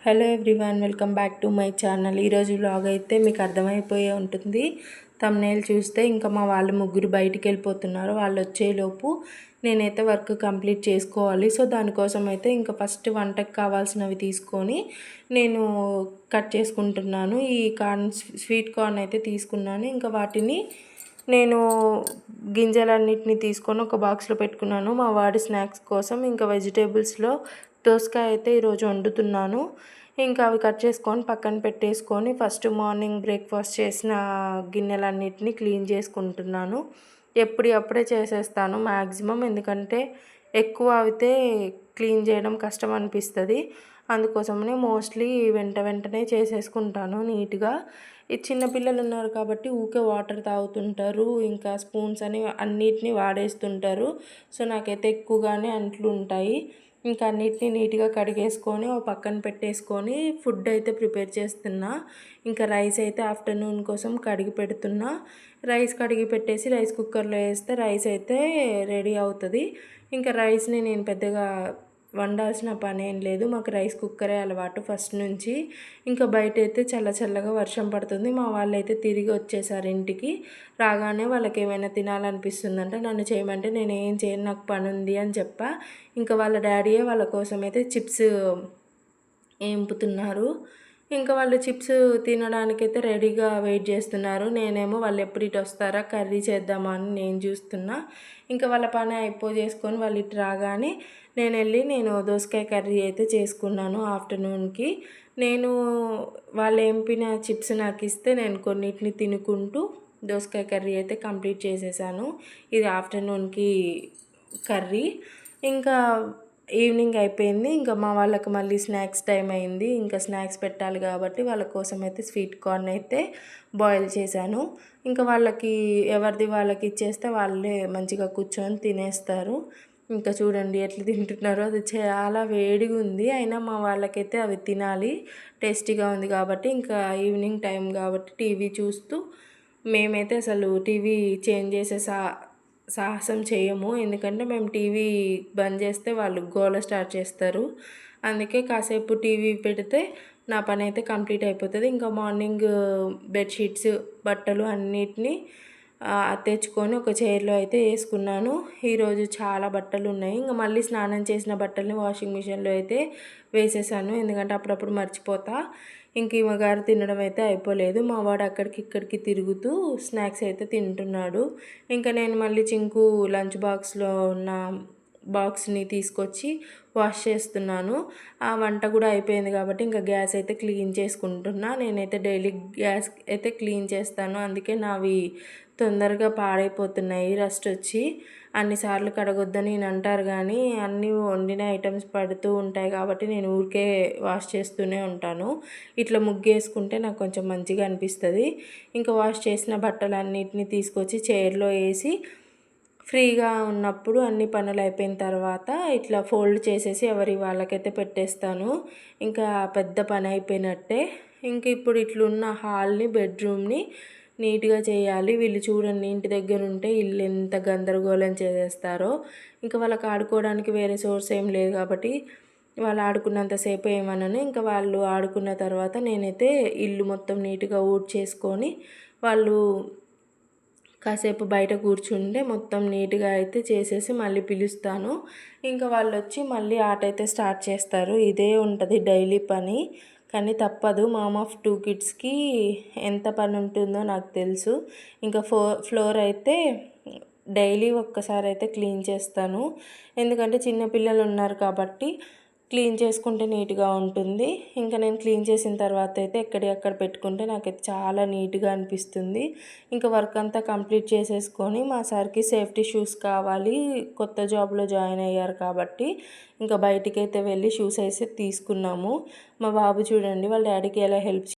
Hello everyone, welcome back to my channel. ఈరోజు vlog అయితే మీకు అర్థమైపోయే ఉంటుంది. థంబ్నెయిల్ చూస్తే ఇంకా మా వాళ్ళు ముగ్గురు బయటికి వెళ్ళిపోతున్నారు. వాళ్ళు వచ్చేలోపు నేనైతే వర్క్ కంప్లీట్ చేసుకోవాలి. సో దానికోసం అయితే ఇంకా ఫస్ట్ వంటకు కావాల్సినవి తీసుకొని నేను కట్ చేసుకుంటున్నాను. ఈ స్వీట్ కార్న్ అయితే తీసుకున్నాను. ఇంకా వాటిని నేను గింజలన్నిటిని తీసుకొని ఒక బాక్స్లో పెట్టుకున్నాను మా వాడి స్నాక్స్ కోసం. ఇంకా వెజిటేబుల్స్లో దోసకాయ అయితే ఈరోజు వండుతున్నాను. ఇంకా అవి కట్ చేసుకొని పక్కన పెట్టేసుకొని ఫస్ట్ మార్నింగ్ బ్రేక్ఫాస్ట్ చేసిన గిన్నెలన్నిటిని క్లీన్ చేసుకుంటున్నాను. అప్పుడే చేసేస్తాను మ్యాక్సిమం, ఎందుకంటే ఎక్కువ అయితే క్లీన్ చేయడం కష్టం అనిపిస్తుంది. అందుకోసమనే మోస్ట్లీ వెంటనే చేసేసుకుంటాను నీట్గా. ఈ చిన్నపిల్లలు ఉన్నారు కాబట్టి ఊకే వాటర్ తాగుతుంటారు, ఇంకా స్పూన్స్ అని అన్నిటినీ వాడేస్తుంటారు. సో నాకైతే ఎక్కువగానే అంట్లు ఉంటాయి. ఇంకా అన్నిటినీ నీట్గా కడిగేసుకొని ఓ పక్కన పెట్టేసుకొని ఫుడ్ అయితే ప్రిపేర్ చేస్తున్నా. ఇంకా రైస్ అయితే ఆఫ్టర్నూన్ కోసం కడిగి పెడుతున్నా. రైస్ కడిగి పెట్టేసి రైస్ కుక్కర్లో వేస్తే రైస్ అయితే రెడీ అవుతుంది. ఇంకా రైస్ని నేను పెద్దగా వండాల్సిన పని ఏం లేదు, మాకు రైస్ కుక్కరే అలవాటు ఫస్ట్ నుంచి. ఇంకా బయట అయితే చల్లగా వర్షం పడుతుంది. మా వాళ్ళు అయితే తిరిగి వచ్చేసారు ఇంటికి. రాగానే వాళ్ళకి ఏమైనా తినాలనిపిస్తుందంటే నన్ను చేయమంటే నేను ఏం చేయను, నాకు పని ఉంది అని చెప్పా. ఇంకా వాళ్ళ డాడీయే వాళ్ళ కోసం అయితే చిప్స్ ఏంపుతున్నారు. ఇంకా వాళ్ళు చిప్స్ తినడానికైతే రెడీగా వెయిట్ చేస్తున్నారు. నేనేమో వాళ్ళు ఎప్పుడు ఇటు వస్తారా కర్రీ చేద్దామా అని నేను చూస్తున్నా. ఇంకా వాళ్ళ పని చేసుకొని వాళ్ళు ఇటు రాగానే నేను దోసకాయ కర్రీ అయితే చేసుకున్నాను ఆఫ్టర్నూన్కి. వాళ్ళు ఏంపిన చిప్స్ నాకు ఇస్తే నేను కొన్నిటిని తినుకుంటూ దోసకాయ కర్రీ అయితే కంప్లీట్ చేసేసాను. ఇది ఆఫ్టర్నూన్కి కర్రీ. ఇంకా ఈవినింగ్ అయిపోయింది. ఇంకా మా వాళ్ళకి మళ్ళీ స్నాక్స్ టైం అయింది. ఇంకా స్నాక్స్ పెట్టాలి కాబట్టి వాళ్ళ కోసం అయితే స్వీట్ కార్న్ అయితే బాయిల్ చేశాను. ఇంకా వాళ్ళకి ఎవరిది వాళ్ళకి ఇచ్చేస్తే వాళ్ళే మంచిగా కూర్చొని తినేస్తారు. ఇంకా చూడండి ఎట్లా తింటున్నారో, అది చాలా వేడిగా ఉంది. అయినా మా వాళ్ళకైతే అవి తినాలి, టేస్టీగా ఉంది కాబట్టి. ఇంకా ఈవినింగ్ టైం కాబట్టి టీవీ చూస్తూ మేమైతే అసలు టీవీ చేంజ్ చేసే సాహసం చేయము, ఎందుకంటే మేము టీవీ బంద్ చేస్తే వాళ్ళు గోల స్టార్ట్ చేస్తారు. అందుకే కాసేపు టీవీ పెడితే నా పని అయితే కంప్లీట్ అయిపోతుంది. ఇంకా మార్నింగ్ బెడ్షీట్స్ బట్టలు అన్నిటినీ తెచ్చుకొని ఒక చైర్లో అయితే వేసుకున్నాను. ఈరోజు చాలా బట్టలు ఉన్నాయి. ఇంకా మళ్ళీ స్నానం చేసిన బట్టల్ని వాషింగ్ మిషన్లో అయితే వేసేసాను, ఎందుకంటే అప్పుడప్పుడు మర్చిపోతా. ఇంక ఈమెగారు తినడం అయితే అయిపోలేదు. మా వాడు అక్కడికి ఇక్కడికి తిరుగుతూ స్నాక్స్ అయితే తింటున్నాడు. ఇంకా నేను మళ్ళీ చింకు లంచ్ బాక్స్లో ఉన్న బాక్స్ని తీసుకొచ్చి వాష్ చేస్తున్నాను. ఆ వంట కూడా అయిపోయింది కాబట్టి ఇంకా గ్యాస్ అయితే క్లీన్ చేసుకుంటున్నా. నేనైతే డైలీ గ్యాస్ అయితే క్లీన్ చేస్తాను, అందుకే నావి తొందరగా పాడైపోతున్నాయి రస్ట్ వచ్చి. అన్నిసార్లు కడగొద్దని నేను అంటారు, కానీ అన్నీ వండిన ఐటమ్స్ పడుతూ ఉంటాయి కాబట్టి నేను ఊరికే వాష్ చేస్తూనే ఉంటాను. ఇట్లా ముగ్గేసుకుంటే నాకు కొంచెం మంచిగా అనిపిస్తుంది. ఇంకా వాష్ చేసిన బట్టలన్నిటిని తీసుకొచ్చి చైర్లో వేసి ఫ్రీగా ఉన్నప్పుడు అన్ని పనులు అయిపోయిన తర్వాత ఇట్లా ఫోల్డ్ చేసేసి ఎవరి వాళ్ళకైతే పెట్టేస్తాను. ఇంకా పెద్ద పని అయిపోయినట్టే. ఇంక ఇప్పుడు ఇట్లున్న హాల్ని బెడ్రూమ్ని నీట్గా చేయాలి. వీళ్ళు చూడండి ఇంటి దగ్గర ఉంటే ఇల్లు ఎంత గందరగోళం చేసేస్తారో. ఇంకా వాళ్ళకి ఆడుకోవడానికి వేరే సోర్స్ ఏం లేదు కాబట్టి వాళ్ళు ఆడుకున్నంతసేపు ఏమనను. ఇంకా వాళ్ళు ఆడుకున్న తర్వాత నేనైతే ఇల్లు మొత్తం నీట్గా ఊడ్చేసుకొని వాళ్ళు కాసేపు బయట కూర్చుంటే మొత్తం నీట్గా అయితే చేసేసి మళ్ళీ పిలుస్తాను. ఇంకా వాళ్ళు వచ్చి మళ్ళీ ఆట అయితే స్టార్ట్ చేస్తారు. ఇదే ఉంటుంది డైలీ పని, కానీ తప్పదు. మామ్ ఆఫ్ 2 కిడ్స్కి ఎంత పని ఉంటుందో నాకు తెలుసు. ఇంకా ఫ్లోర్ అయితే డైలీ ఒక్కసారి అయితే క్లీన్ చేస్తాను, ఎందుకంటే చిన్నపిల్లలు ఉన్నారు కాబట్టి క్లీన్ చేసుకుంటే నీట్గా ఉంటుంది. ఇంకా నేను క్లీన్ చేసిన తర్వాత అయితే ఎక్కడికక్కడ పెట్టుకుంటే నాకైతే చాలా నీట్గా అనిపిస్తుంది. ఇంకా వర్క్ అంతా కంప్లీట్ చేసేసుకొని మా సార్కి సేఫ్టీ షూస్ కావాలి, కొత్త జాబ్లో జాయిన్ అయ్యారు కాబట్టి ఇంకా బయటికి అయితే వెళ్ళి షూస్ అయితే తీసుకున్నాము. మా బాబు చూడండి వాళ్ళ డాడీకి ఎలా హెల్ప్